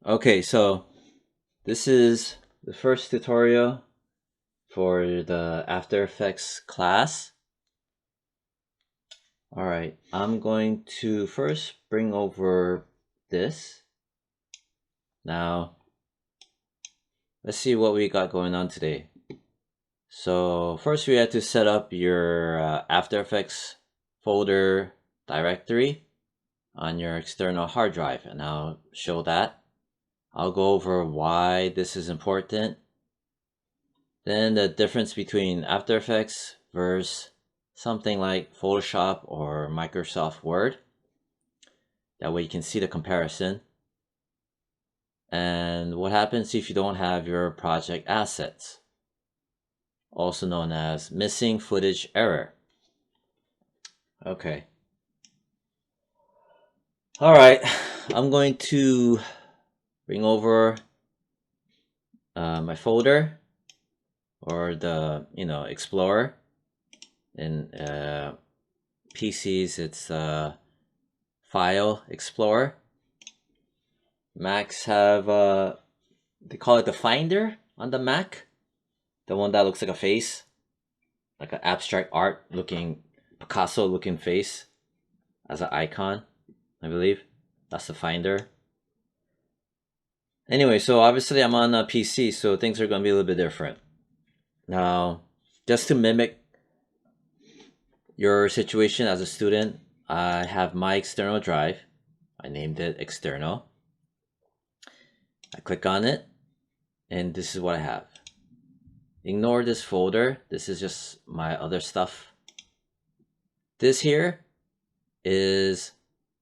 Okay, so this is the first tutorial for the After Effects class. Alright, I'm going to first bring over this. Now, let's see what we got going on today. So first we have to set up your After Effects folder directory on your external hard drive, and I'll show that. I'll go over why this is important. Then the difference between After Effects versus something like Photoshop or Microsoft Word. That way you can see the comparison. And what happens if you don't have your project assets, also known as missing footage error. Okay. All right, I'm going to bring over my folder, or the Explorer. In PCs, it's File Explorer. Macs have they call it the Finder on the Mac, the one that looks like a face, like an abstract art looking Picasso looking face as an icon. I believe that's the Finder. Anyway, so obviously I'm on a PC, so things are going to be a little bit different. Now, just to mimic your situation as a student, I have my external drive. I named it external. I click on it, and this is what I have. Ignore this folder. This is just my other stuff. This here is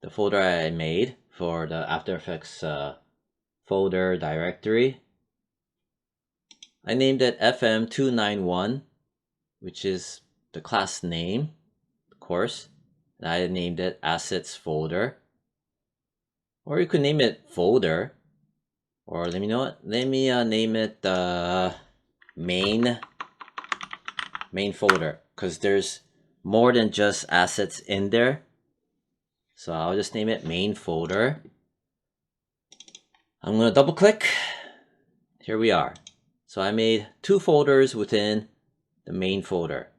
the folder I made for the After Effects folder directory. I named it FM291, which is the class name, of course. And I named it Assets Folder. Or you could name it Folder. Or let me know what. Let me name it main folder, because there's more than just assets in there. So I'll just name it main folder. I'm going to double click. Here we are. So I made two folders within the main folder.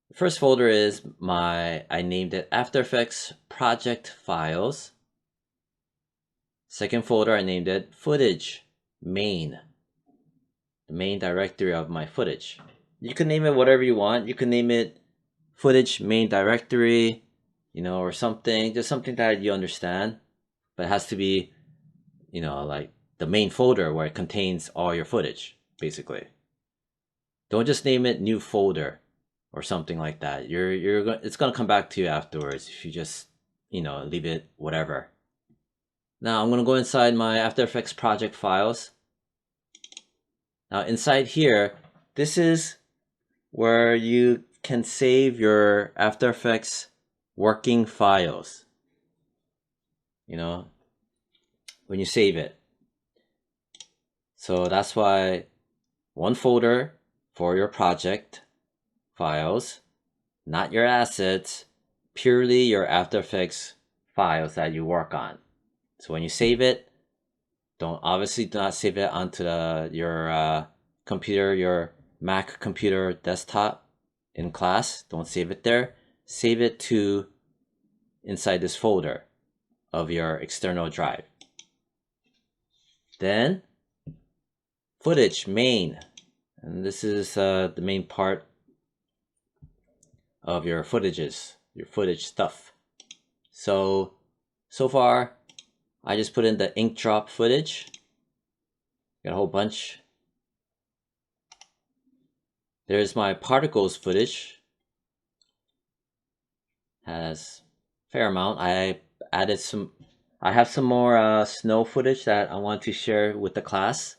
The first folder is I named it After Effects Project Files. Second folder, I named it Footage Main, the main directory of my footage. You can name it whatever you want. You can name it Footage Main Directory, or something, just something that you understand, but it has to be, like the main folder where it contains all your footage, basically. Don't just name it New Folder or something like that. It's gonna come back to you afterwards if you just, leave it whatever. Now I'm gonna go inside my After Effects project files. Now inside here, this is where you can save your After Effects working files. When you save it. So that's why one folder for your project files, not your assets, purely your After Effects files that you work on. So when you save it, do not save it onto your computer, your Mac computer desktop in class. Don't save it there. Save it to inside this folder of your external drive. Then footage main, and this is the main part of your footages, your footage stuff. So far, I just put in the ink drop footage. Got a whole bunch. There's my particles footage. Has a fair amount. I have some more snow footage that I want to share with the class.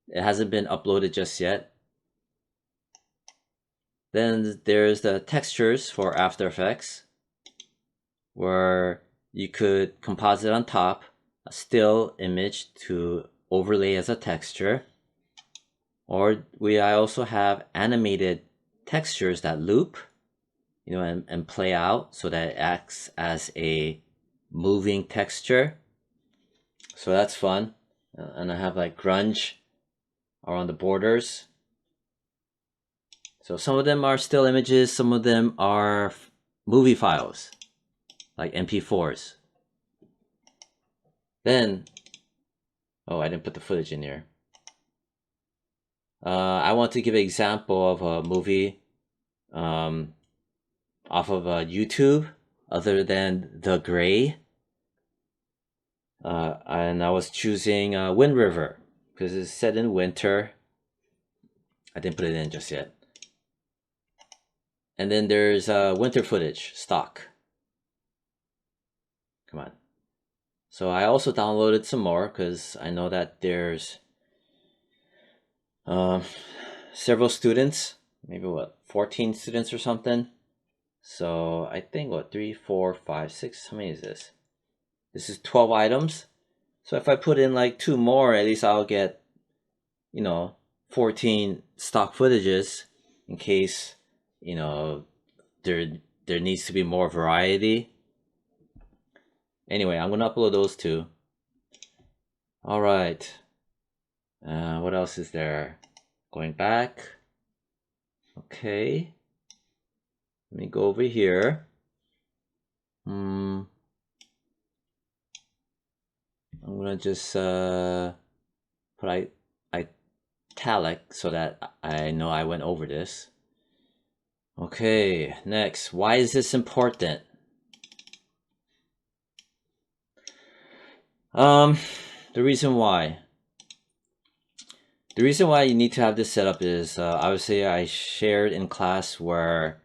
It hasn't been uploaded just yet. Then there's the textures for After Effects, where you could composite on top a still image to overlay as a texture. Or I also have animated textures that loop, and play out so that it acts as a moving texture. So that's fun. And I have like grunge around the borders. So some of them are still images, some of them are movie files, like MP4s. Then, oh, I didn't put the footage in here. I want to give an example of a movie off of YouTube other than The Gray. And I was choosing Wind River because it's set in winter. I didn't put it in just yet. And then there's winter footage, stock. Come on. So I also downloaded some more because I know that there's several students, maybe 14 students or something. So I think 3, 4, 5, 6, how many is this? This is 12 items. So if I put in like 2 more, at least I'll get, 14 stock footages in case, there needs to be more variety. Anyway, I'm gonna upload those 2. All right. What else is there? Going back. Okay. Let me go over here. I'm gonna just put italic so that I know I went over this. Okay, next. Why is this important? The reason why. The reason why you need to have this set up is obviously I shared in class where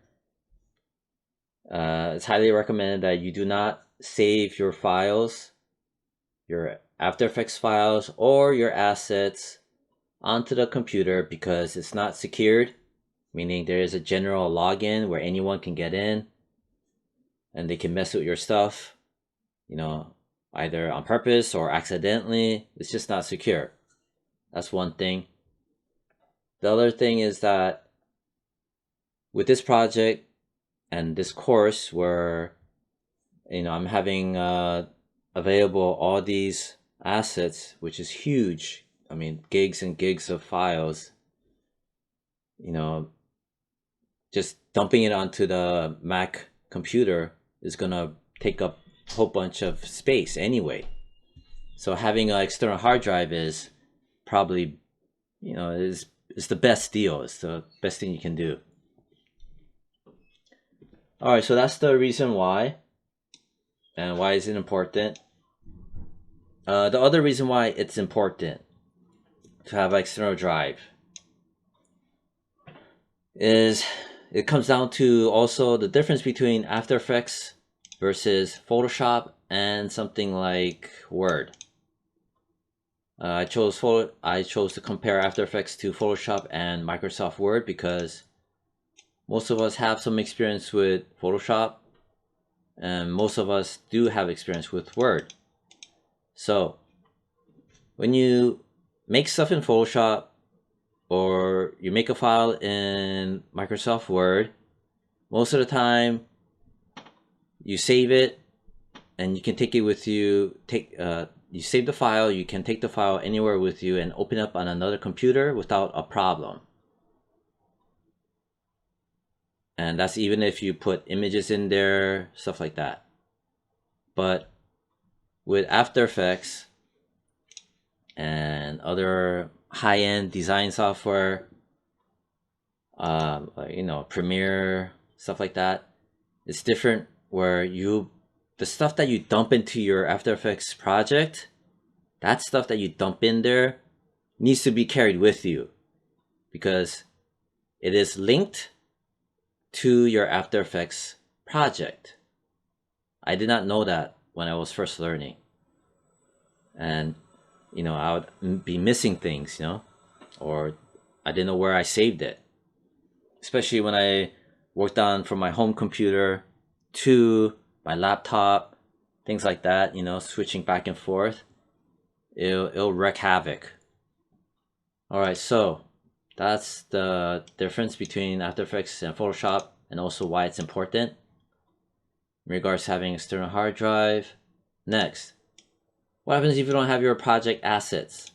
it's highly recommended that you do not save your files, your After Effects files, or your assets onto the computer because it's not secured, meaning there is a general login where anyone can get in and they can mess with your stuff, either on purpose or accidentally. It's just not secure. That's one thing. The other thing is that with this project and this course where I'm having available all these assets, which is huge. I mean, gigs and gigs of files. Just dumping it onto the Mac computer is gonna take up a whole bunch of space anyway. So having an external hard drive is probably, is the best deal. It's the best thing you can do. All right, so that's the reason why. And why is it important? The other reason why it's important to have an external drive is it comes down to also the difference between After Effects versus Photoshop and something like Word. I chose to compare After Effects to Photoshop and Microsoft Word because most of us have some experience with Photoshop and most of us do have experience with Word. So when you make stuff in Photoshop or you make a file in Microsoft Word, most of the time you save it and you can take it with you. You save the file, you can take the file anywhere with you and open up on another computer without a problem. And that's even if you put images in there, stuff like that. But with After Effects and other high-end design software, Premiere, stuff like that, it's different where the stuff that you dump into your After Effects project, that stuff that you dump in there needs to be carried with you because it is linked to your After Effects project. I did not know that when I was first learning. And, I would be missing things, or I didn't know where I saved it. Especially when I worked on from my home computer to my laptop, things like that, switching back and forth. It'll wreak havoc. All right, so that's the difference between After Effects and Photoshop and also why it's important in regards to having external hard drive. Next, What happens if you don't have your project assets,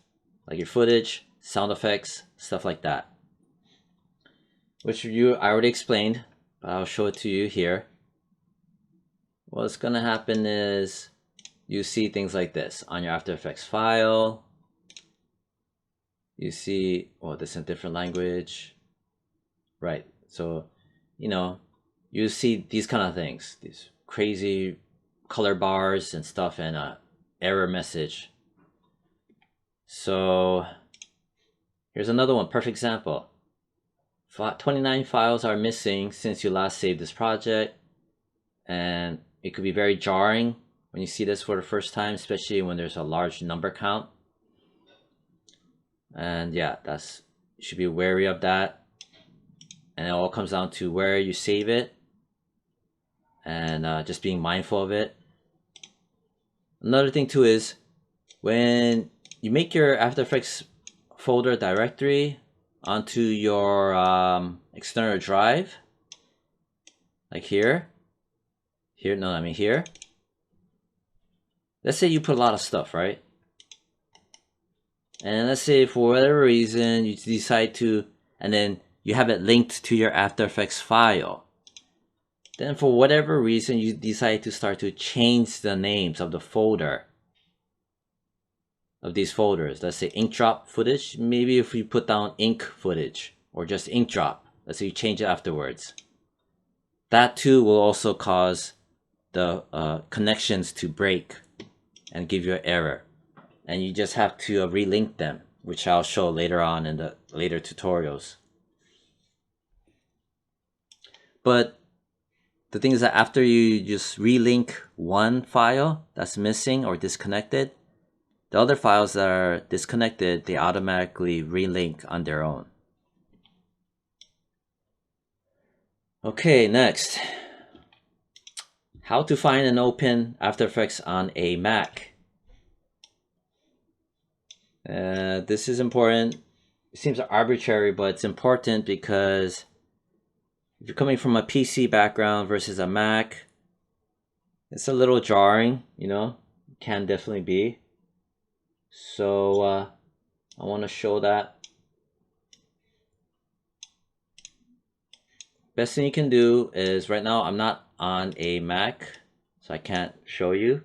like your footage, sound effects, stuff like that? Which I already explained, but I'll show it to you here. What's gonna happen is you see things like this on your After Effects file. You see, oh, this in a different language. Right, so, you see these kind of things, these crazy color bars and stuff, and a error message. So here's another one, perfect example. 29 files are missing since you last saved this project, and it could be very jarring when you see this for the first time, especially when there's a large number count. And yeah, you should be wary of that. And it all comes down to where you save it, and just being mindful of it. Another thing too is when you make your After Effects folder directory onto your external drive, like here. Let's say you put a lot of stuff, right? And let's say for whatever reason you decide to, and then you have it linked to your After Effects file. Then for whatever reason you decide to start to change the names of the folder, of these folders. Let's say ink drop footage. Maybe if you put down ink footage or just ink drop, let's say you change it afterwards. That too will also cause the connections to break and give you an error. And you just have to relink them, which I'll show later on in the later tutorials. But the thing is that after you just relink one file that's missing or disconnected, the other files that are disconnected, they automatically relink on their own. Okay, next. How to find and open After Effects on a Mac. This is important. It seems arbitrary, but it's important because if you're coming from a PC background versus a Mac, it's a little jarring, can definitely be. So I want to show that. Best thing you can do is, right now I'm not on a Mac, so I can't show you.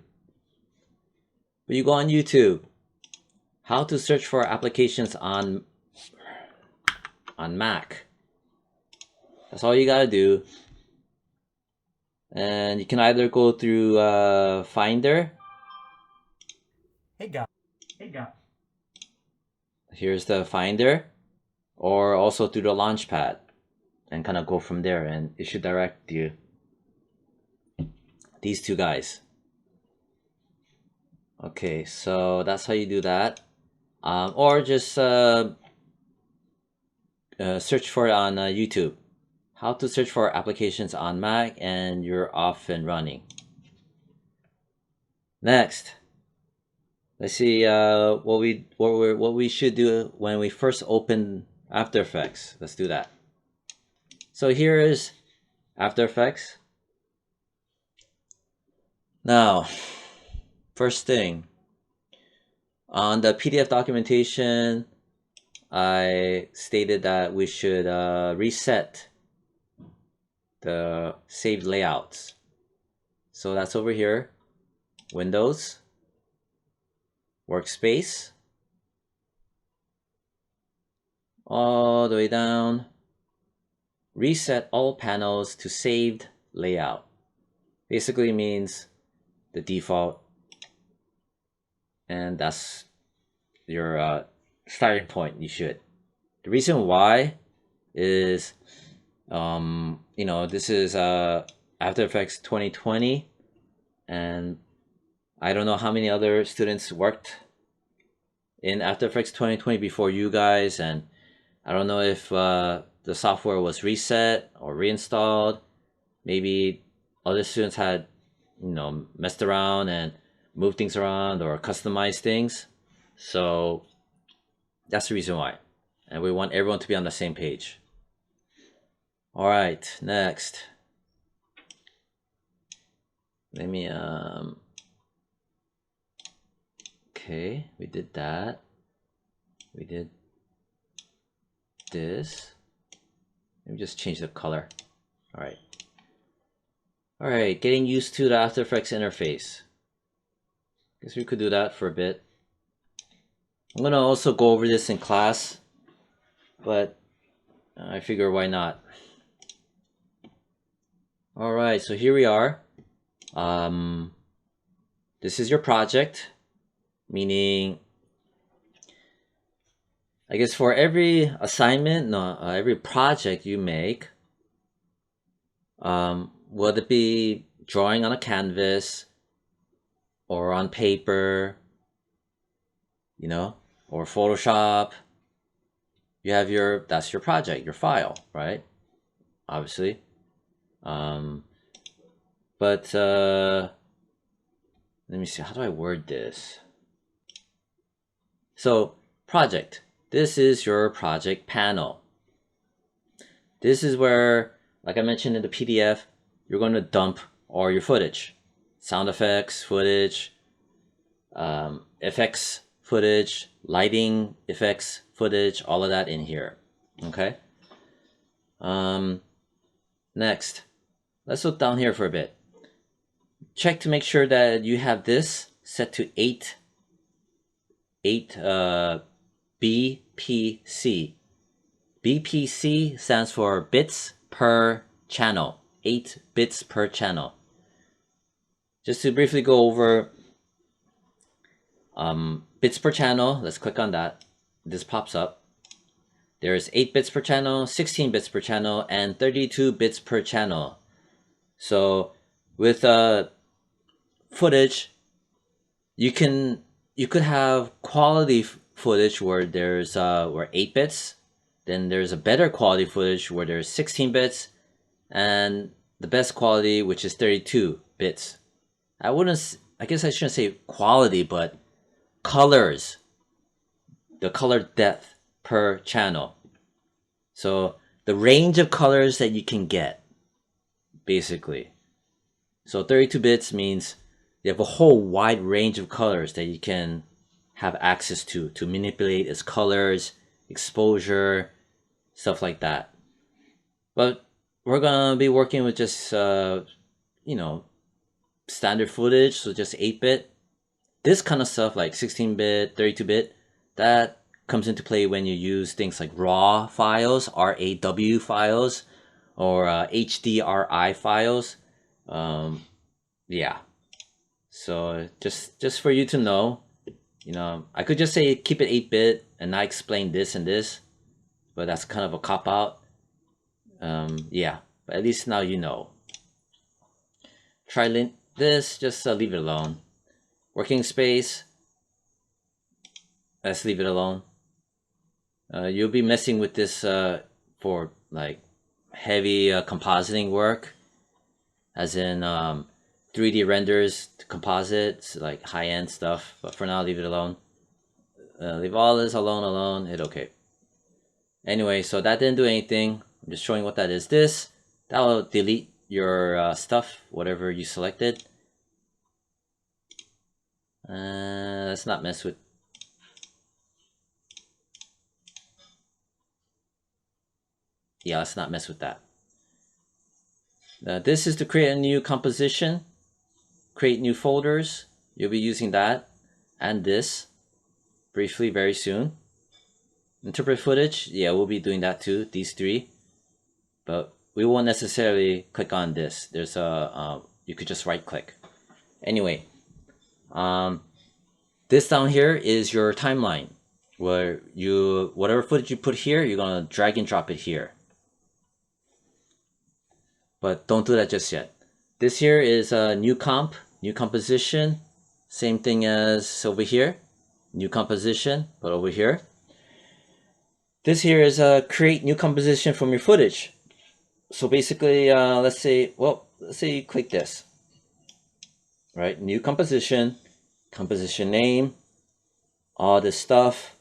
But you go on YouTube. How to search for applications on Mac. That's all you gotta do. And you can either go through Finder. Hey guys. Here's the Finder, or also through the Launchpad, and kind of go from there, and it should direct you. These two guys. Okay, so that's how you do that. Or just search for it on YouTube. How to search for applications on Mac, and you're off and running. Next, let's see what we should do when we first open After Effects. Let's do that. So here is After Effects. Now, first thing, on the PDF documentation, I stated that we should reset the saved layouts. So that's over here, Windows, Workspace, all the way down, reset all panels to saved layout. Basically means the default, and that's your starting point. You should. The reason why is this is After Effects 2020, and I don't know how many other students worked in After Effects 2020 before you guys, and I don't know if the software was reset or reinstalled. Maybe other students had messed around and moved things around or customized things. So that's the reason why, and we want everyone to be on the same page. All right, next, let me Okay, we did that. We did this. Let me just change the color. Alright. Alright, getting used to the After Effects interface. Guess we could do that for a bit. I'm gonna also go over this in class, but I figure why not. Alright, so here we are. This is your project, meaning I guess for every assignment, every project you make, whether it be drawing on a canvas or on paper, you know, or Photoshop, you have that's your project, your file, right? Obviously. But let me see, how do I word this? So, project. This is your project panel. This is where, like I mentioned in the PDF, you're going to dump all your footage. Sound effects, footage, effects, footage, lighting, effects, footage, all of that in here. Okay? Next, let's look down here for a bit. Check to make sure that you have this set to 8 BPC. BPC stands for bits per channel. 8 bits per channel. Just to briefly go over bits per channel, let's click on that. This pops up. There's 8 bits per channel, 16 bits per channel, and 32 bits per channel. So with footage, you could have quality footage where there's 8 bits, then there's a better quality footage where there's 16 bits, and the best quality, which is 32 bits. I guess I shouldn't say quality, but colors, the color depth per channel. So the range of colors that you can get, basically. So 32 bits means you have a whole wide range of colors that you can have access to manipulate its colors, exposure, stuff like that. But we're gonna be working with just standard footage, so just 8-bit. This kind of stuff like 16-bit, 32-bit, that comes into play when you use things like RAW files, RAW files, or HDRI files. Yeah. So just for you to know, I could just say keep it 8-bit and not explain this and this, but that's kind of a cop-out. Yeah, but at least now you know. Try this, just leave it alone. Working space, let's leave it alone. You'll be messing with this for like heavy compositing work, as in 3D renders, composites, like high-end stuff. But for now, leave it alone. Leave all this alone, hit OK. Anyway, so that didn't do anything. I'm just showing what that is. That will delete your stuff, whatever you selected. Let's not mess with. Yeah, let's not mess with that. This is to create a new composition, create new folders. You'll be using that and this briefly very soon. Interpret footage, yeah, we'll be doing that too, these 3. But we won't necessarily click on this. There's you could just right click. Anyway, this down here is your timeline, where whatever footage you put here, you're gonna drag and drop it here. But don't do that just yet. This here is a new comp, new composition. Same thing as over here. New composition, but over here. This here is a create new composition from your footage. So basically, let's say you click this. Right, new composition, composition name, all this stuff.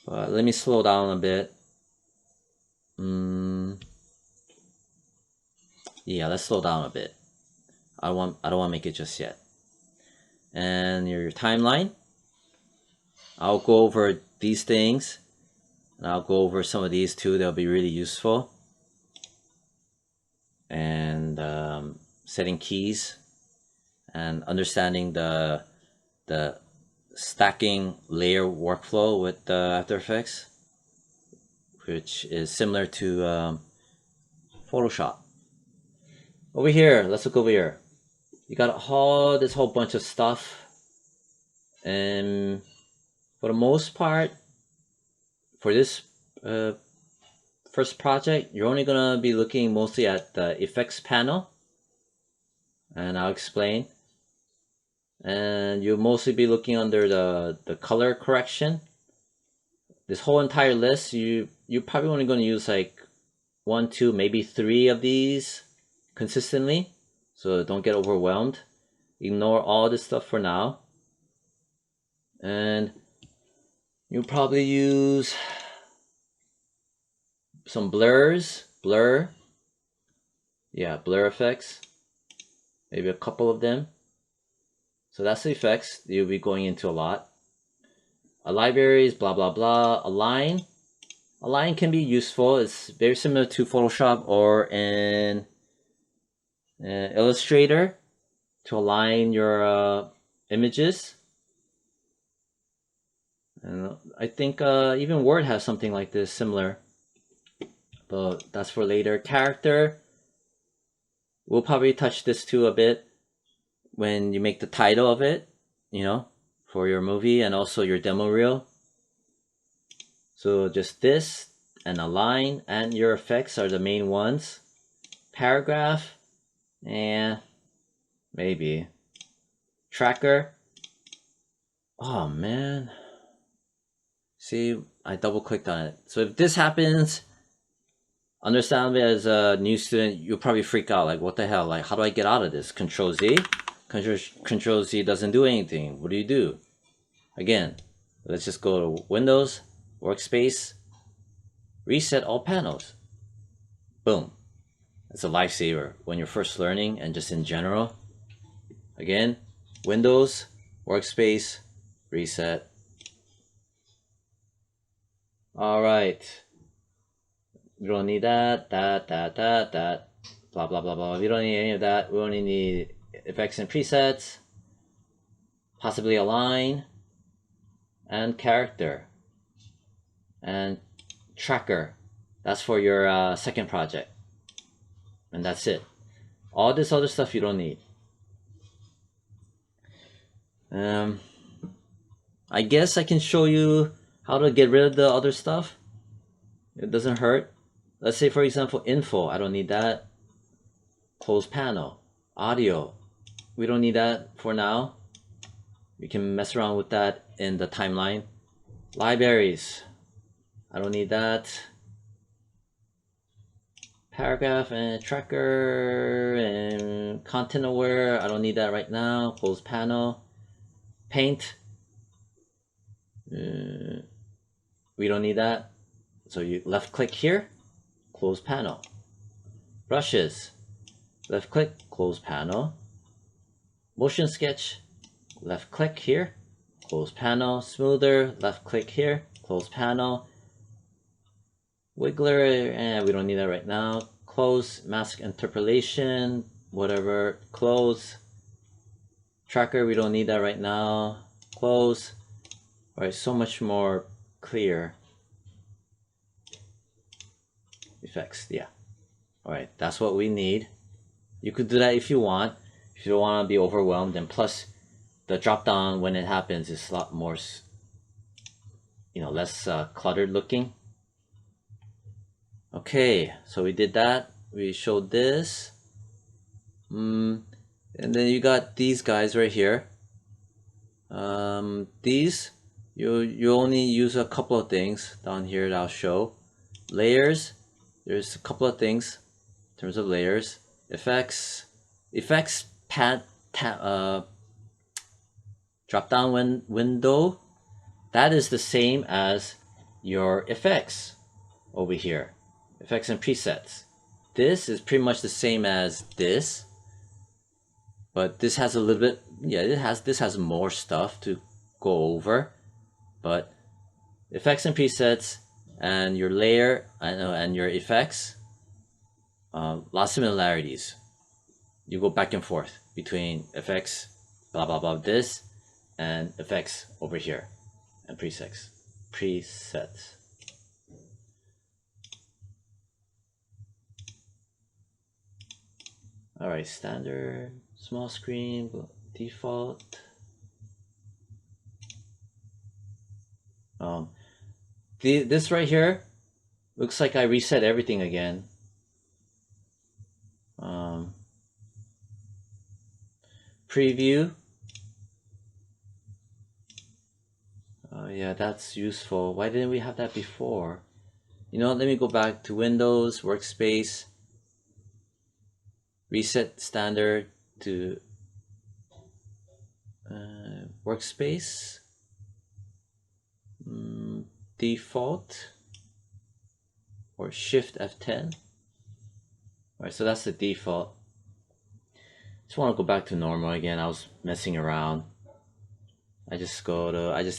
Let me slow down a bit. Yeah, let's slow down a bit. I don't want to make it just yet. and your timeline. I'll go over these things, and I'll go over some of these too. They'll be really useful. And setting keys and understanding the stacking layer workflow with After Effects, which is similar to Photoshop. Over here, let's look over here. You got this whole bunch of stuff, and for the most part, for this first project, you're only gonna be looking mostly at the effects panel, and I'll explain. And you'll mostly be looking under the color correction. This whole entire list, you're probably only going to use like 1, 2, maybe 3 of these consistently, so don't get overwhelmed. Ignore all this stuff for now, and you'll probably use some blur effects, maybe a couple of them. So that's the effects you'll be going into a lot. Libraries, blah blah blah. Align can be useful. It's very similar to Photoshop or an Illustrator to align your images. And I think even Word has something like this, similar, but that's for later. Character, we'll probably touch this too a bit when you make the title of it, for your movie and also your demo reel. So just this and align and your effects are the main ones. Paragraph, maybe. Tracker, oh man, see, I double clicked on it. So if this happens, understandably, as a new student, you'll probably freak out, like, what the hell, like, how do I get out of this? Control Z. Control Z doesn't do anything. What do you do? Again, let's just go to Windows, Workspace, reset all panels. Boom. It's a lifesaver when you're first learning and just in general. Again, Windows, Workspace, reset. All right. We don't need that, blah, blah, blah, blah. We don't need any of that. We only need effects and presets, possibly align, and character, and tracker. That's for your second project. And that's it. All this other stuff you don't need. I guess I can show you how to get rid of the other stuff. It doesn't hurt. Let's say, for example, info. I don't need that. Close panel. Audio. We don't need that for now. We can mess around with that in the timeline. Libraries. I don't need that. Paragraph and tracker and content aware. I don't need that right now. Close panel. Paint. We don't need that. So you left click here. Close panel. Brushes. Left click. Close panel. Motion sketch. Left click here. Close panel. Smoother. Left click here. Close panel. Wiggler, we don't need that right now. Close, mask interpolation, whatever, close. Tracker, we don't need that right now. Close. All right, so much more clear. Effects, yeah. All right, that's what we need. You could do that if you want, if you don't want to be overwhelmed. And plus, the drop down when it happens is a lot more, less cluttered looking. Okay, so we did that. We showed this. And then you got these guys right here. These, you only use a couple of things down here that I'll show. Layers, there's a couple of things in terms of layers. Effects drop down window. That is the same as your effects over here. Effects and presets. This is pretty much the same as this. but this has a little bit, yeah, this has more stuff to go over. But effects and presets and your layer and your effects, lots of similarities. You go back and forth between effects, blah blah blah, this, and effects over here, and presets. All right, standard, small screen, default. This right here looks like I reset everything again. Preview. Oh yeah, that's useful. Why didn't we have that before? You know what, let me go back to Windows, Workspace, reset standard to Workspace, default, or Shift F10. Alright, so that's the default. Just want to go back to normal again. I was messing around. I just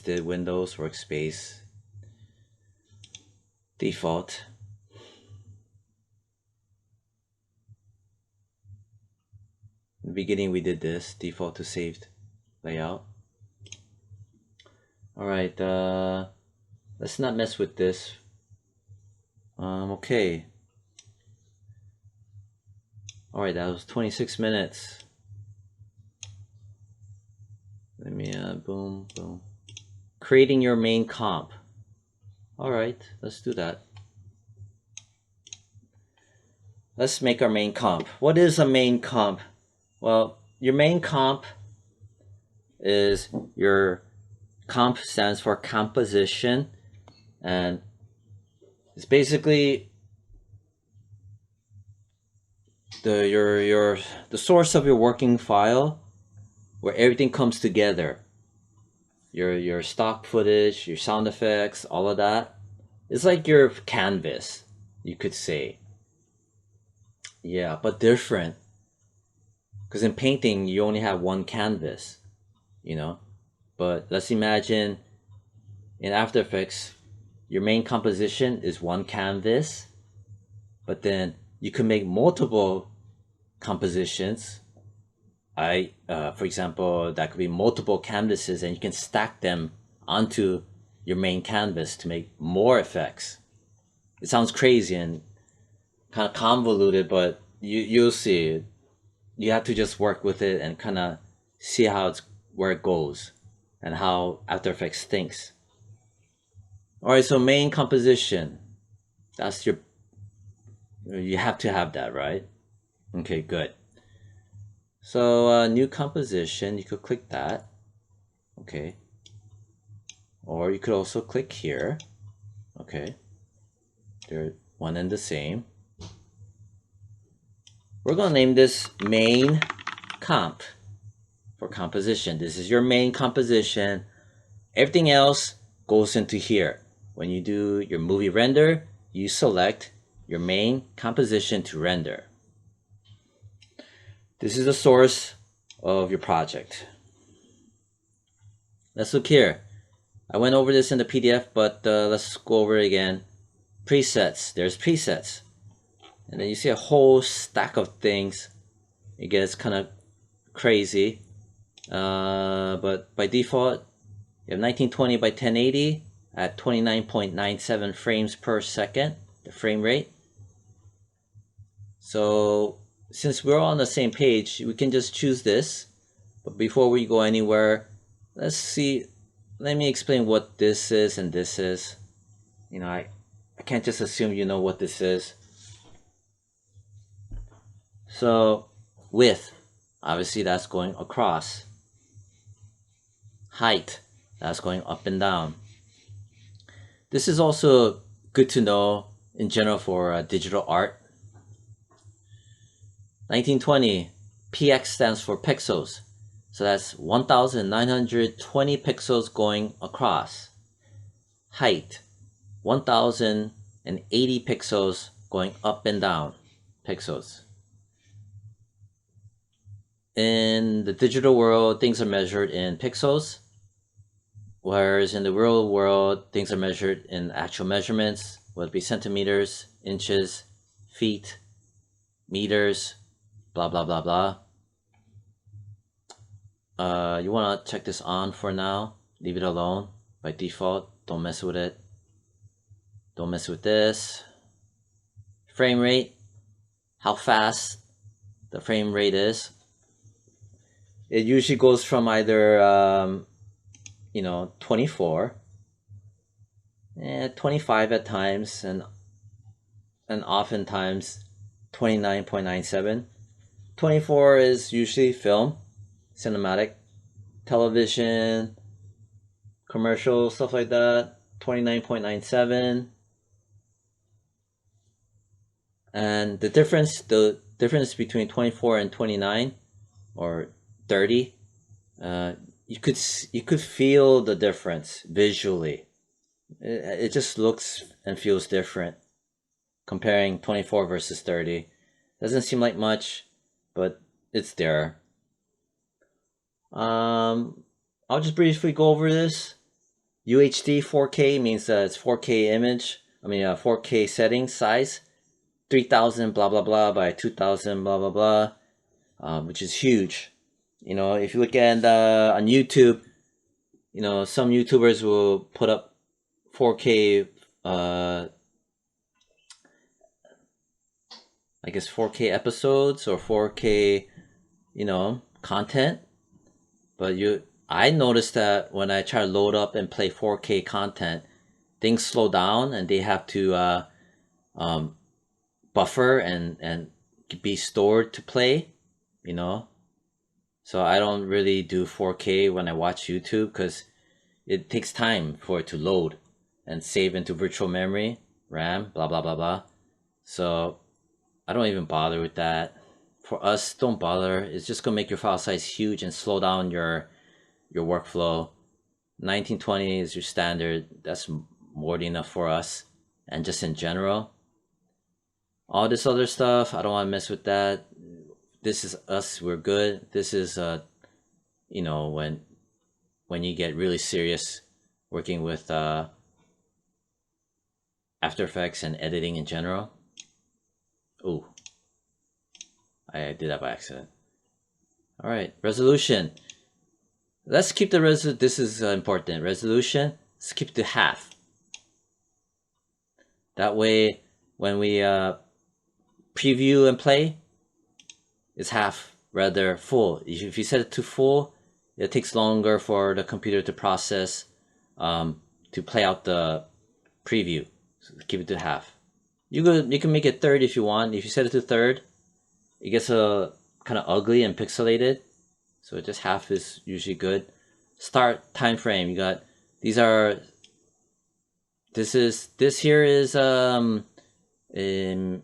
did Windows, Workspace, default. In the beginning we did this, default to saved layout. Alright, let's not mess with this. Okay. Alright, that was 26 minutes. Let me, boom, boom. Creating your main comp. Alright, let's do that. Let's make our main comp. What is a main comp? Well, your main comp is your comp stands for composition, and it's basically the source of your working file where everything comes together. Your stock footage, your sound effects, all of that. It's like your canvas, you could say. Yeah, but different. Because in painting, you only have one canvas, you know? But let's imagine in After Effects, your main composition is one canvas, but then you can make multiple compositions. For example, that could be multiple canvases, and you can stack them onto your main canvas to make more effects. It sounds crazy and kind of convoluted, but you'll see. You have to just work with it and kind of see where it goes and how After Effects thinks. All right, so main composition. That's you have to have that, right? Okay, good. So new composition, you could click that. Okay. Or you could also click here. Okay. They're one and the same. We're going to name this main comp for composition. This is your main composition. Everything else goes into here. When you do your movie render, you select your main composition to render. This is the source of your project. Let's look here. I went over this in the PDF, but let's go over it again. Presets. There's presets. And then you see a whole stack of things. It gets kind of crazy. But by default, you have 1920 by 1080 at 29.97 frames per second, the frame rate. So since we're all on the same page, we can just choose this. But before we go anywhere, let's see. Let me explain what this is and this is. You know, I can't just assume you know what this is. So width, obviously that's going across. Height, that's going up and down. This is also good to know in general for digital art. 1920, px stands for pixels. So that's 1920 pixels going across. Height, 1080 pixels going up and down. Pixels. in the digital world, things are measured in pixels, whereas in the real world, things are measured in actual measurements, whether it be centimeters, inches, feet, meters, blah, blah, blah, blah. You want to check this on for now. Leave it alone by default. Don't mess with it. Don't mess with this. Frame rate, how fast the frame rate is. It usually goes from either 24, 25 at times, and oftentimes 29.97. 24 is usually film, cinematic, television, commercial, stuff like that. 29.97. And the difference between 24 and 29 or 30, you could feel the difference visually. It just looks and feels different comparing 24 versus 30. Doesn't seem like much, but it's there. I'll just briefly go over this. UHD 4K means that it's 4K image. 4K setting size. 3000 blah blah blah by 2000 blah blah blah, which is huge. If you look at on YouTube, some YouTubers will put up 4K, I guess 4K episodes or 4K, content. But I noticed that when I try to load up and play 4K content, things slow down and they have to buffer and be stored to play, So I don't really do 4K when I watch YouTube because it takes time for it to load and save into virtual memory, RAM, blah, blah, blah, blah. So I don't even bother with that. For us, don't bother. It's just gonna make your file size huge and slow down your workflow. 1920 is your standard. That's more than enough for us. And just in general, all this other stuff, I don't want to mess with that. This is us. We're good. This is when you get really serious working with After Effects and editing in general. Ooh, I did that by accident. All right, resolution. Let's keep the this is important. Resolution, let's keep it to half. That way, when we preview and play, it's half rather full. If you set it to full, it takes longer for the computer to process to play out the preview. So keep it to half. You can make it third if you want. If you set it to third, it gets kind of ugly and pixelated. So just half is usually good. Start time frame. You got these are. This here is in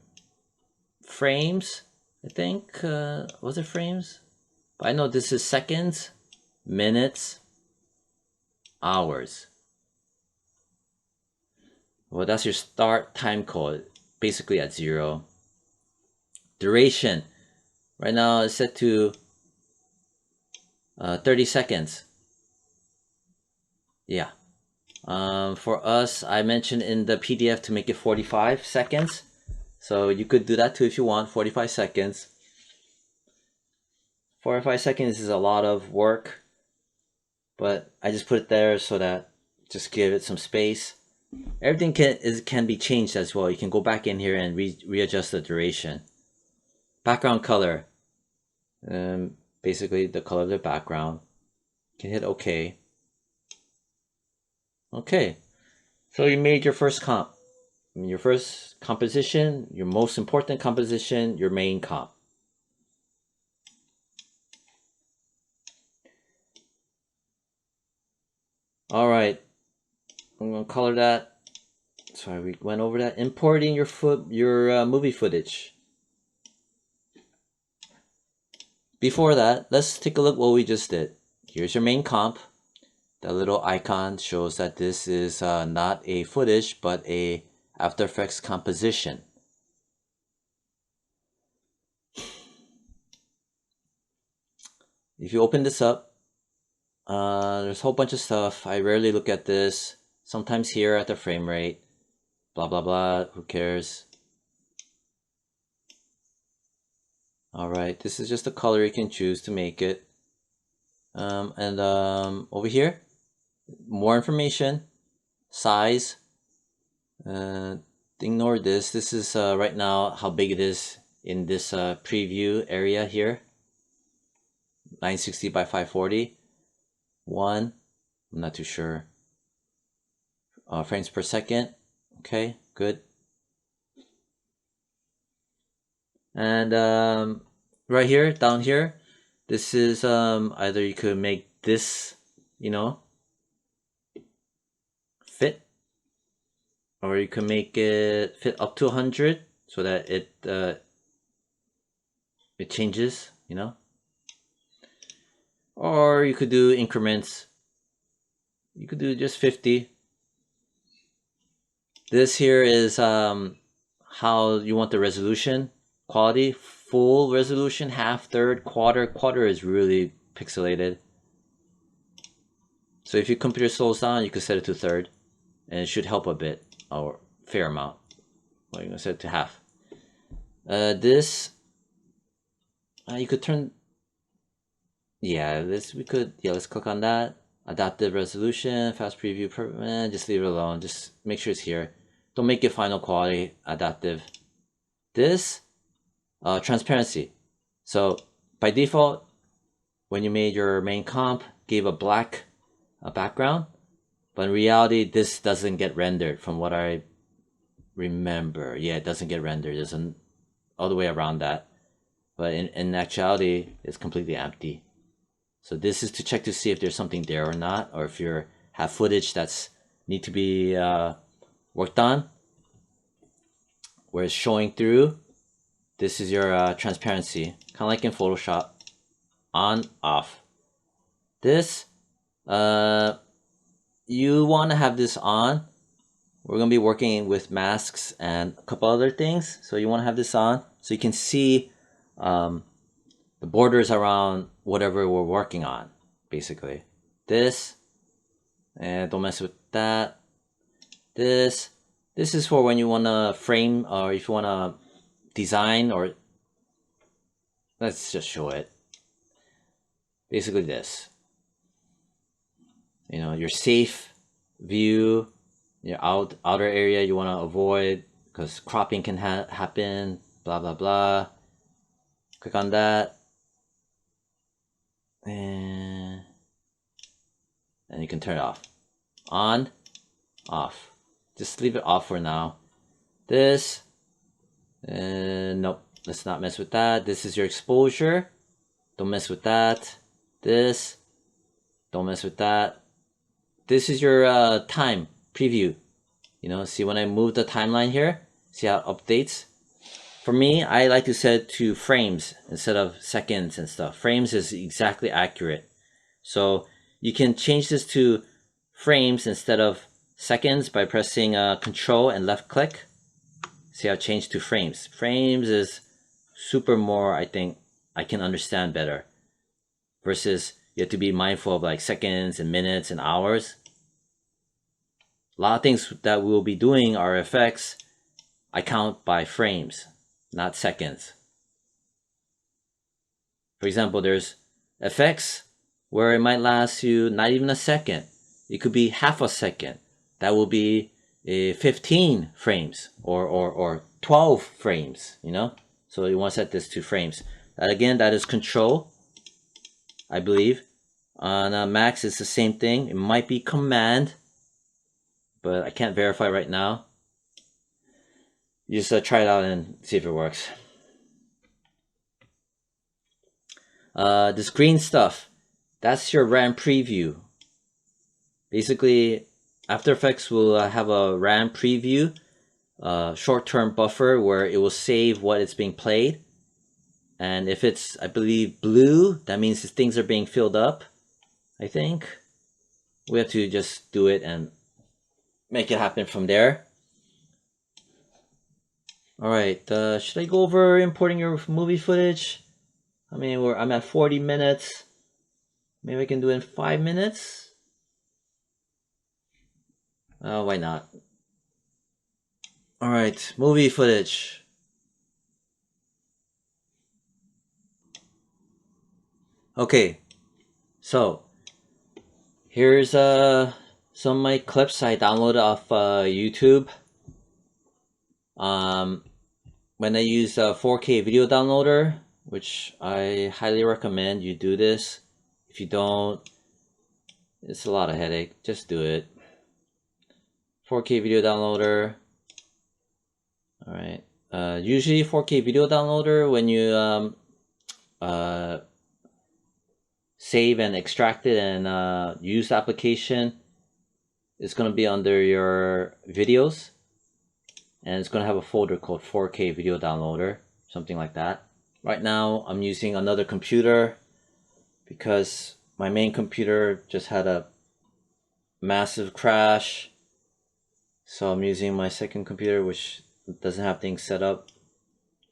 frames. I think was it frames? But I know this is seconds, minutes, hours. Well, that's your start time code, basically at 0. Duration, right now it's set to 30 seconds. Yeah. For us, I mentioned in the PDF to make it 45 seconds. So you could do that too if you want, 45 seconds. 45 seconds is a lot of work, but I just put it there so that just give it some space. Everything can be changed as well. You can go back in here and readjust the duration. Background color, basically the color of the background. You can hit OK. Okay, so you made your first comp. Your first composition, your most important composition, your main comp. All right, I'm gonna color that. Sorry, we went over that. Importing your movie footage. Before that, let's take a look what we just did. Here's your main comp. The little icon shows that this is not a footage, but a After Effects composition. if you open this up, there's a whole bunch of stuff. I rarely look at this. Sometimes here at the frame rate, blah blah blah, who cares. Alright, this is just the color you can choose to make it. Over here, more information, size. Ignore this. This is right now how big it is in this preview area here. 960 by 540. I'm not too sure. Frames per second. Okay, good. And right here, down here, this is either you could make this, fit, or you can make it fit up to 100 so that it changes, or you could do increments. You could do just 50. This here is how you want the resolution quality. Full resolution, half, third, quarter. Quarter is really pixelated. So if your computer slows down, you could set it to third, and it should help a bit, or fair amount. Well, you're gonna set it to half. This you could turn. Yeah, let's click on that. Adaptive resolution, fast preview. Just leave it alone. Just make sure it's here. Don't make it final quality. Adaptive. This transparency. So by default, when you made your main comp, gave a black background, but in reality, this doesn't get rendered from what I remember. Yeah, it doesn't get rendered. There's an all the way around that, but in actuality, it's completely empty. So this is to check to see if there's something there or not, or if you have footage that's need to be worked on, where it's showing through. This is your transparency, kind of like in Photoshop. On, off. This, you want to have this on. We're going to be working with masks and a couple other things. So you want to have this on so you can see the borders around whatever we're working on, basically. This, and don't mess with that. This is for when you want to frame, or if you want to design, or let's just show it. Basically this, your safe view, your outer area you want to avoid because cropping can happen, blah blah blah. Click on that, and you can turn it off. On, off. Just leave it off for now. This, nope, let's not mess with that. This is your exposure. Don't mess with that. This, don't mess with that. This is your time preview. See when I move the timeline here, see how it updates. For me, I like to set it to frames instead of seconds and stuff. Frames is exactly accurate. So you can change this to frames instead of seconds by pressing Control and left click. See how it changed to frames. Frames is super more, I think, I can understand better. Versus you have to be mindful of like seconds and minutes and hours. A lot of things that we'll be doing are effects, I count by frames, not seconds. For example, there's effects where it might last you not even a second. It could be half a second. That will be 15 frames or 12 frames, So you want to set this to frames. Again, that is Control, I believe. On Macs, it's the same thing. It might be Command, but I can't verify right now. You just try it out and see if it works. This green stuff, that's your RAM preview. Basically, After Effects will have a RAM preview, short-term buffer where it will save what it's being played. And if it's, I believe, blue, that means things are being filled up, I think. We have to just do it and make it happen from there. Alright, should I go over importing your movie footage? I mean, I'm at 40 minutes. Maybe I can do it in 5 minutes? Why not? Alright, movie footage. Okay, so here's some of my clips I downloaded off YouTube. When I use a 4K video downloader, which I highly recommend you do this. If you don't, it's a lot of headache. Just do it. 4K video downloader. All right. Usually 4K video downloader, when you save and extract it and use the application, it's going to be under your videos, and it's going to have a folder called 4K video downloader, something like that. Right now I'm using another computer because my main computer just had a massive crash, so I'm using my second computer, which doesn't have things set up,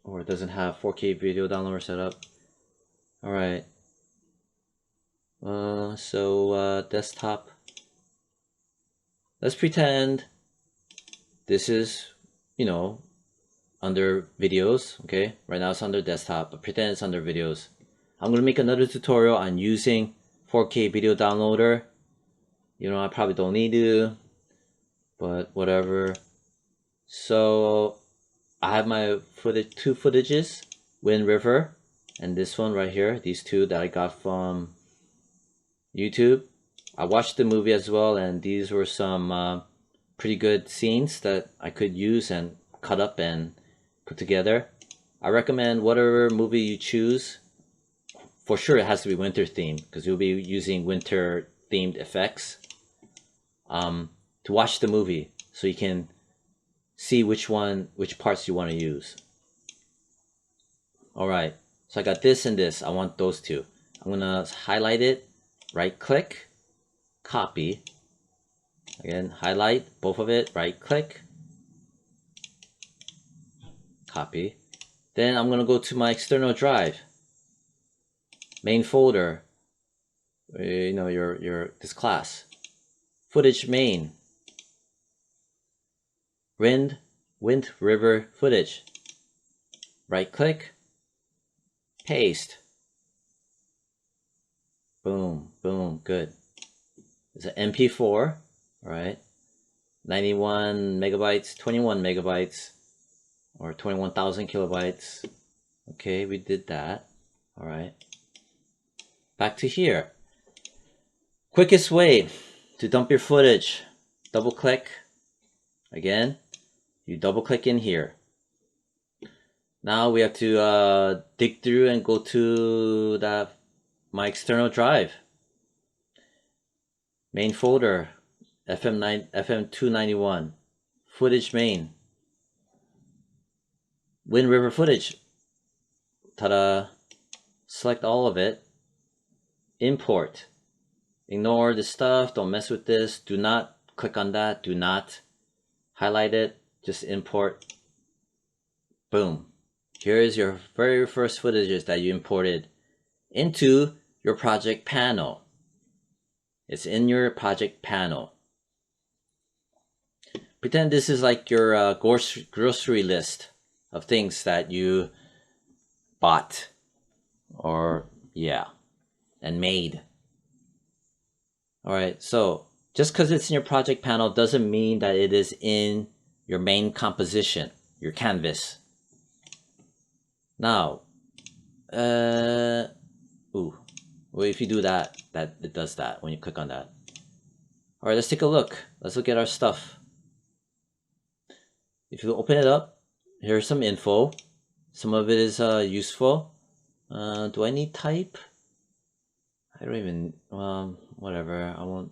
or doesn't have 4K video downloader set up. All right. Desktop. Let's pretend this is, under videos. Okay, right now it's under desktop, but pretend it's under videos. I'm gonna make another tutorial on using 4K video downloader. I probably don't need to, but whatever. So I have my two footages, Wind River and this one right here, these two that I got from YouTube. I watched the movie as well, and these were some pretty good scenes that I could use and cut up and put together. I recommend whatever movie you choose, for sure it has to be winter themed, because you'll be using winter themed effects to watch the movie, so you can see which parts you want to use. All right, so I got this and this. I want those two. I'm gonna highlight it, right click, copy. Again, highlight both of it, right click, copy. Then I'm gonna go to my external drive, main folder, this class, footage main, Wind River footage. Right click, paste. Boom, boom, good. It's an MP4, all right? 91 megabytes, 21 megabytes, or 21,000 kilobytes. Okay, we did that. All right. Back to here. Quickest way to dump your footage. Double click. Again, you double click in here. Now we have to dig through and go to my external drive. Main folder, FM291, footage main, Wind River footage. Ta-da! Select all of it. Import. Ignore this stuff. Don't mess with this. Do not click on that. Do not highlight it. Just import. Boom. Here is your very first footages that you imported into your project panel. It's in your project panel. Pretend this is like your grocery list of things that you bought and made. All right, so just because it's in your project panel doesn't mean that it is in your main composition, your canvas. Now, well, if you do that, it does that when you click on that. All right, let's take a look. Let's look at our stuff. If you open it up, here's some info. Some of it is useful. Do I need type? I don't even, whatever, I won't.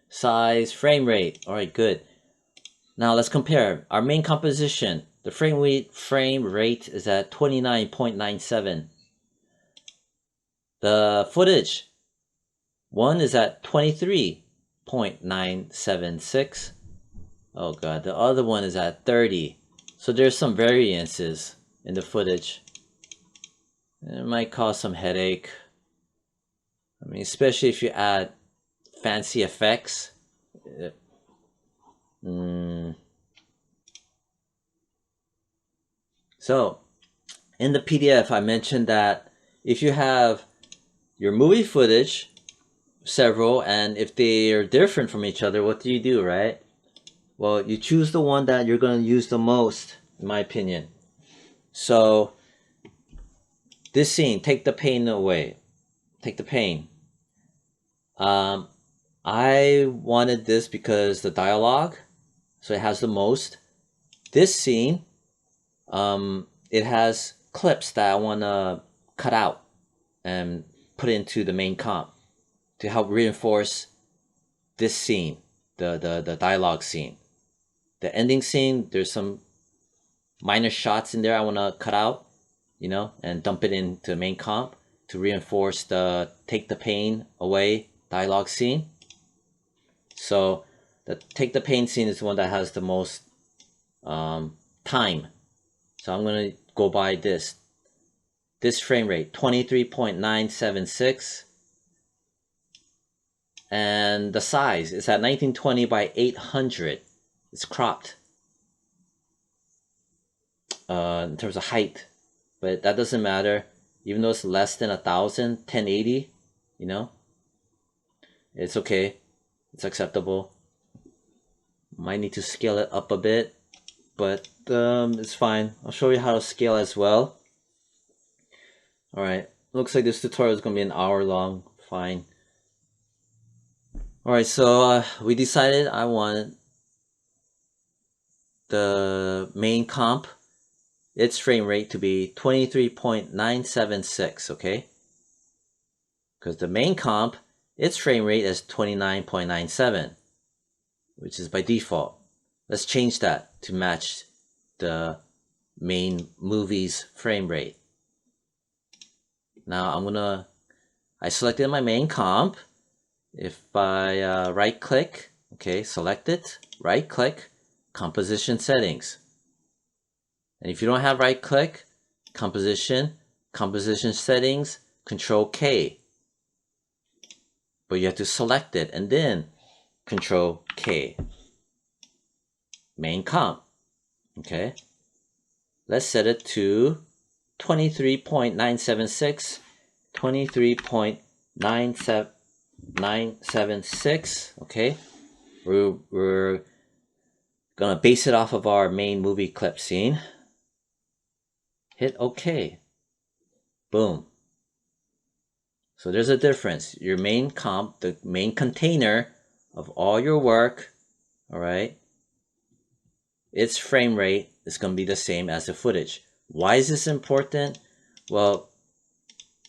Size, frame rate, all right, good. Now let's compare. Our main composition, the frame rate is at 29.97. The footage, one is at 23.976. Oh god, the other one is at 30. So there's some variances in the footage. It might cause some headache. I mean, especially if you add fancy effects. So in the PDF, I mentioned that if you have your movie footage, several, and if they are different from each other, what do you do, right? Well, you choose the one that you're going to use the most, in my opinion. So this scene, take the pain away. Take the pain. I wanted this because the dialogue, so it has the most. This scene, it has clips that I want to cut out and put into the main comp to help reinforce this scene, the dialogue scene. The ending scene, there's some minor shots in there I want to cut out, and dump it into main comp to reinforce the take the pain away dialogue scene. So the take the pain scene is the one that has the most time. So I'm going to go by this frame rate, 23.976. And the size is at 1920 by 800. It's cropped in terms of height, but that doesn't matter. Even though it's less than 1000, 1080, it's okay. It's acceptable. Might need to scale it up a bit, but it's fine. I'll show you how to scale as well. All right, looks like this tutorial is gonna be an hour long. Fine. All right, so we decided I want the main comp, its frame rate to be 23.976, okay? Because the main comp, its frame rate is 29.97, which is by default. Let's change that to match the main movie's frame rate. Now I selected my main comp. If I right click, okay, select it, right click, composition settings. And if you don't have right click, composition settings, Control K. But you have to select it and then Control K. Main comp. Okay. Let's set it to 23.976, 23.976. Okay. We're gonna base it off of our main movie clip scene. Hit OK. Boom. So there's a difference. Your main comp, the main container of all your work, all right, its frame rate is going to be the same as the footage. Why is this important? Well,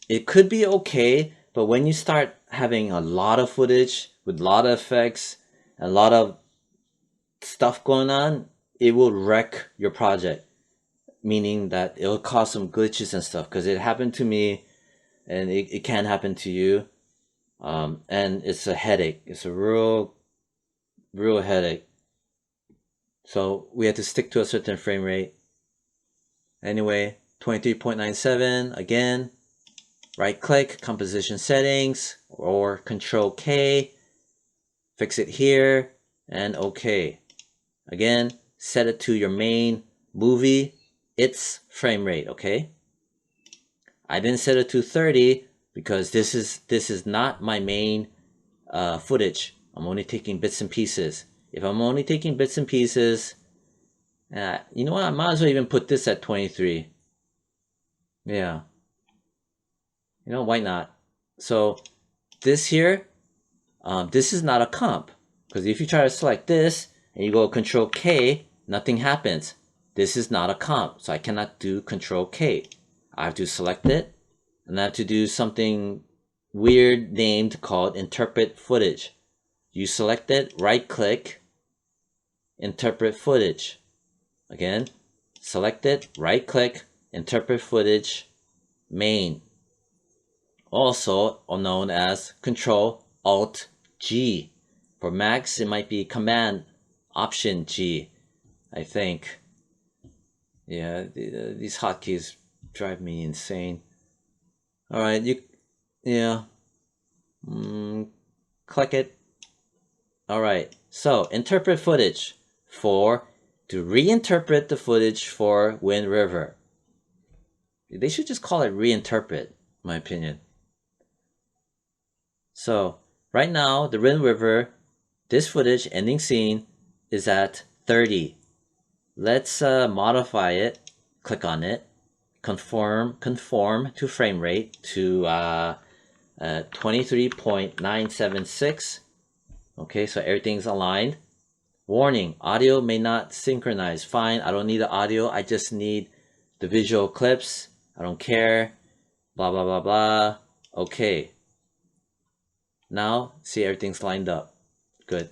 it could be okay, but when you start having a lot of footage with a lot of effects, a lot of stuff going on, it will wreck your project. Meaning that it'll cause some glitches and stuff, because it happened to me and it can happen to you. And it's a headache. It's a real headache. So we have to stick to a certain frame rate. Anyway, 23.97, again, right click, composition settings, or Control K, fix it here, and OK. Again, set it to your main movie, its frame rate, okay? I didn't set it to 30 because this is not my main footage. I'm only taking bits and pieces. If I'm only taking bits and pieces, you know what? I might as well even put this at 23. Yeah. Why not? So this here, this is not a comp. Because if you try to select this and you go Control K, nothing happens. This is not a comp, so I cannot do Control K. I have to select it, and I have to do something weird named called interpret footage. You select it, right click, interpret footage. Again, select it, right click, interpret footage, main. Also known as Control Alt G. For Macs, it might be Command Option G, I think. Yeah, these hotkeys drive me insane. All right, yeah. Click it. All right. So interpret footage to reinterpret the footage for Wind River. They should just call it reinterpret, in my opinion. So right now, the Wind River, this footage ending scene is at 30. Let's modify it. Click on it. Conform to frame rate to 23.976. Okay, so everything's aligned. Warning, audio may not synchronize. Fine, I don't need the audio. I just need the visual clips. I don't care. Blah, blah, blah, blah. Okay. Now, see, everything's lined up. Good.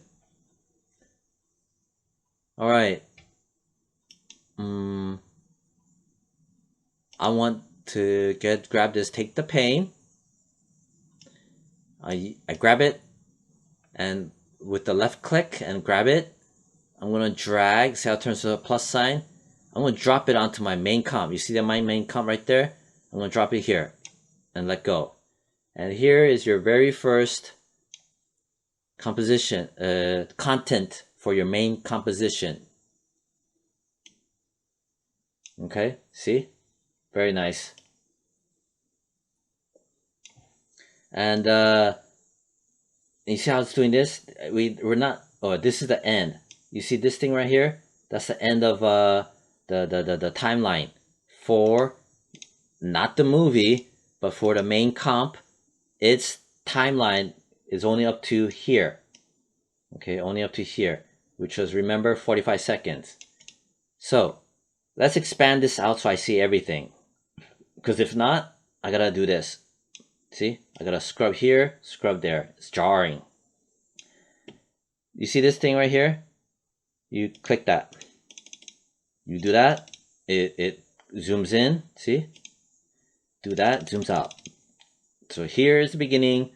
All right. I want to grab this, take the pane. I grab it, and with the left click and grab it, I'm gonna drag. See how it turns to a plus sign? I'm gonna drop it onto my main comp. You see that my main comp right there? I'm gonna drop it here and let go. And here is your very first composition, content for your main composition. Okay, see? Very nice. And you see how it's doing this? We're not. Oh, this is the end. You see this thing right here? That's the end of the timeline for not the movie, but for the main comp. Its timeline is only up to here. Okay, only up to here, which was, remember, 45 seconds. So let's expand this out so I see everything. Because if not, I gotta do this. See, I gotta scrub here, scrub there. It's jarring. You see this thing right here? You click that. You do that, it zooms in, see? Do that, zooms out. So here is the beginning,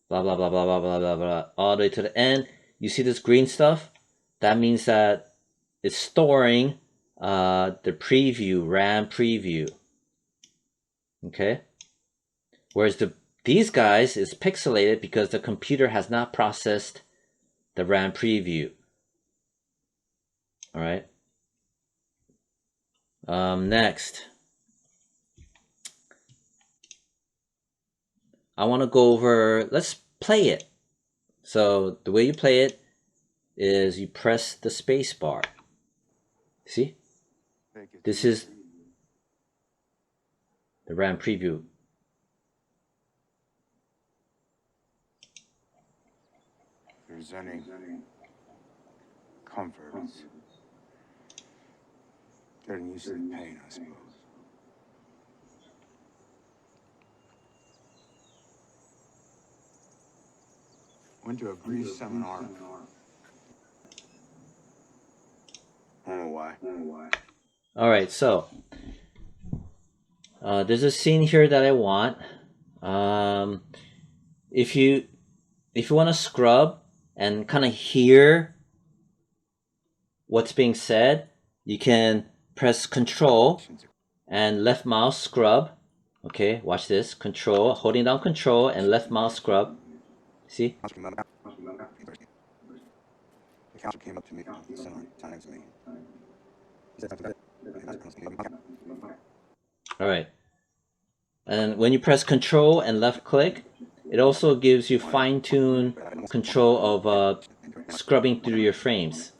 blah, blah, blah, blah, blah, blah, blah, blah, all the way to the end. You see this green stuff? That means that it's storing the preview, RAM preview. Okay? Whereas these guys is pixelated because the computer has not processed the RAM preview. All right. Next, I want to go over, let's play it. So the way you play it is you press the space bar. See? This is the RAM preview. There's any comfort. Getting used to the pain, I suppose. Went to a brief seminar. I don't know why. All right, so there's a scene here that I want. If you want to scrub and kind of hear what's being said, you can press Control and left mouse scrub. Okay, watch this. Control, holding down Control and left mouse scrub. See? The counselor came up to me, signs to me. He said something about it. All right. And when you press Control and left click, it also gives you fine-tune control of scrubbing through your frames.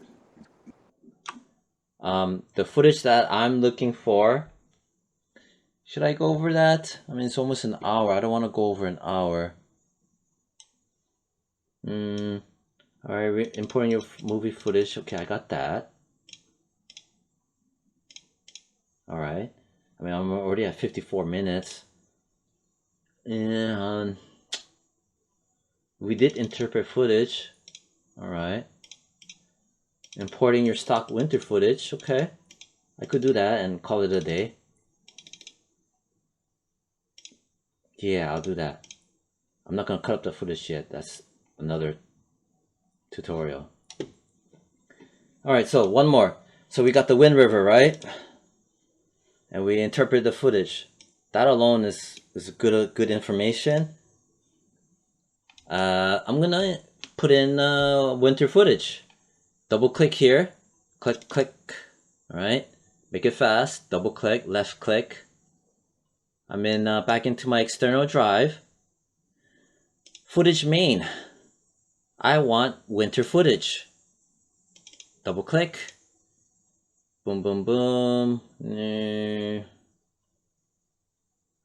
The footage that I'm looking for, should I go over that? I mean, it's almost an hour. I don't want to go over an hour. All right, importing your movie footage. Okay, I got that. All right. I mean, I'm already at 54 minutes. And we did interpret footage. All right. Importing your stock winter footage. Okay. I could do that and call it a day. Yeah, I'll do that. I'm not going to cut up the footage yet. That's another tutorial. All right, so one more. So we got the Wind River, right? And we interpret the footage. That alone is good information. I'm gonna put in winter footage. Double click here, click, click. All right, make it fast. Double click, left click. I'm in back into my external drive. Footage main. I want winter footage. Double click. Boom, boom, boom.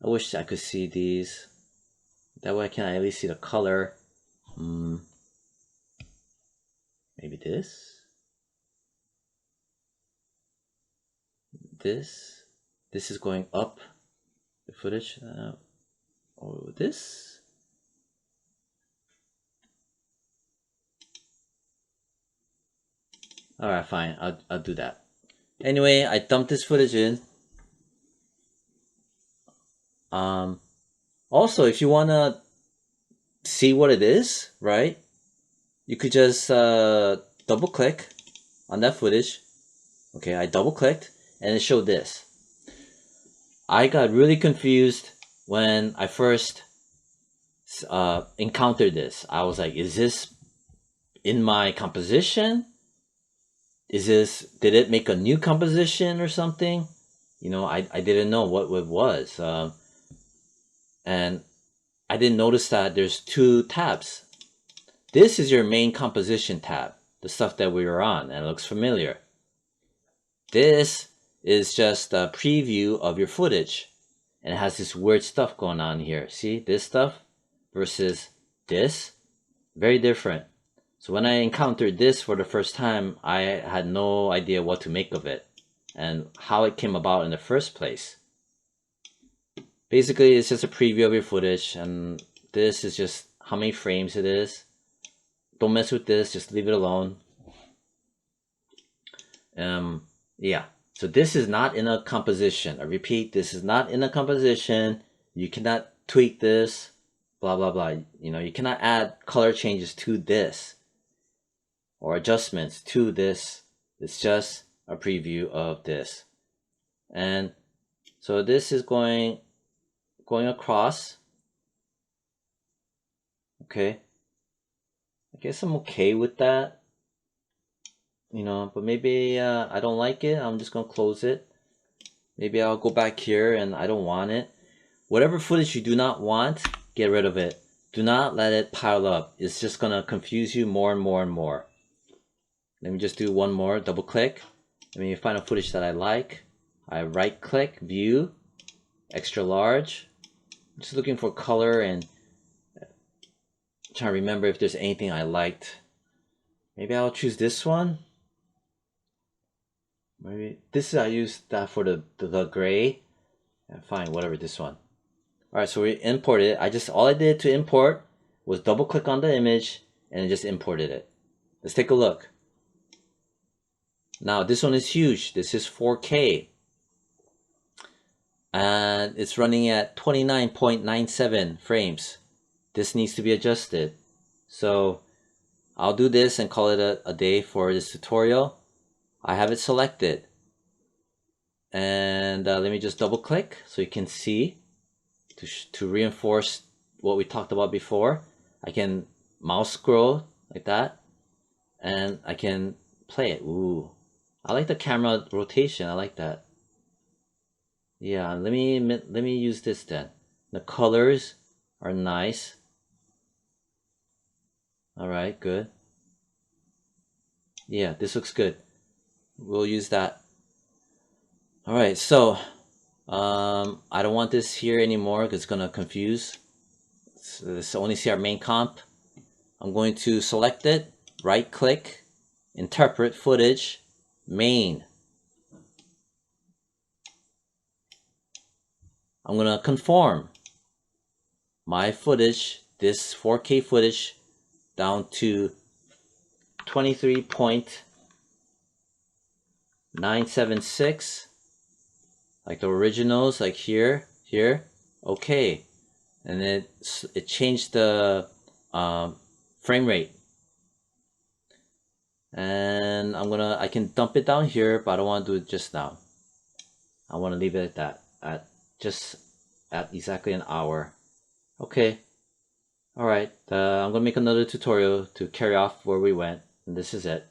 I wish I could see these. That way I can at least see the color. Maybe this? This? This is going up. The footage. Oh, this? Alright, fine. I'll do that. Anyway, I dumped this footage in. Also, if you wanna see what it is, right? You could just double click on that footage. Okay, I double clicked and it showed this. I got really confused when I first encountered this. I was like, is this in my composition? Did it make a new composition or something? You know, I didn't know what it was. And I didn't notice that there's two tabs. This is your main composition tab, the stuff that we were on, and it looks familiar. This is just a preview of your footage, and it has this weird stuff going on here. See, this stuff versus this, very different. So when I encountered this for the first time, I had no idea what to make of it and how it came about in the first place. Basically, it's just a preview of your footage, and this is just how many frames it is. Don't mess with this, just leave it alone. Yeah, so this is not in a composition. I repeat, this is not in a composition. You cannot tweak this, blah, blah, blah. You know, you cannot add color changes to this or adjustments to this. It's just a preview of this. And so this is going across. Okay. I guess I'm okay with that. You know, but maybe I don't like it. I'm just gonna close it. Maybe I'll go back here and I don't want it. Whatever footage you do not want, get rid of it. Do not let it pile up. It's just gonna confuse you more and more and more. Let me just do one more, double click. Let me find a footage that I like. I right click, view, extra large. I'm just looking for color and trying to remember if there's anything I liked. Maybe I'll choose this one. Maybe this is, I used that for the gray. Yeah, fine, whatever, this one. All right, so we imported it. All I did to import was double click on the image and it just imported it. Let's take a look. Now this one is huge. This is 4K. And it's running at 29.97 frames. This needs to be adjusted. So I'll do this and call it a day for this tutorial. I have it selected. And let me just double click so you can see to reinforce what we talked about before. I can mouse scroll like that and I can play it. Ooh, I like the camera rotation. I like that. Yeah, let me use this then. The colors are nice. All right, good. Yeah, this looks good. We'll use that. All right, so I don't want this here anymore because it's gonna confuse. So let's only see our main comp. I'm going to select it, right click, interpret footage, main. I'm gonna conform my footage, this 4K footage, down to 23.976, like the originals, like here, okay. And it changed the frame rate. And I can dump it down here, but I don't want to do it just now. I want to leave it at that, at exactly an hour. Okay. Alright, I'm gonna make another tutorial to carry off where we went, and this is it.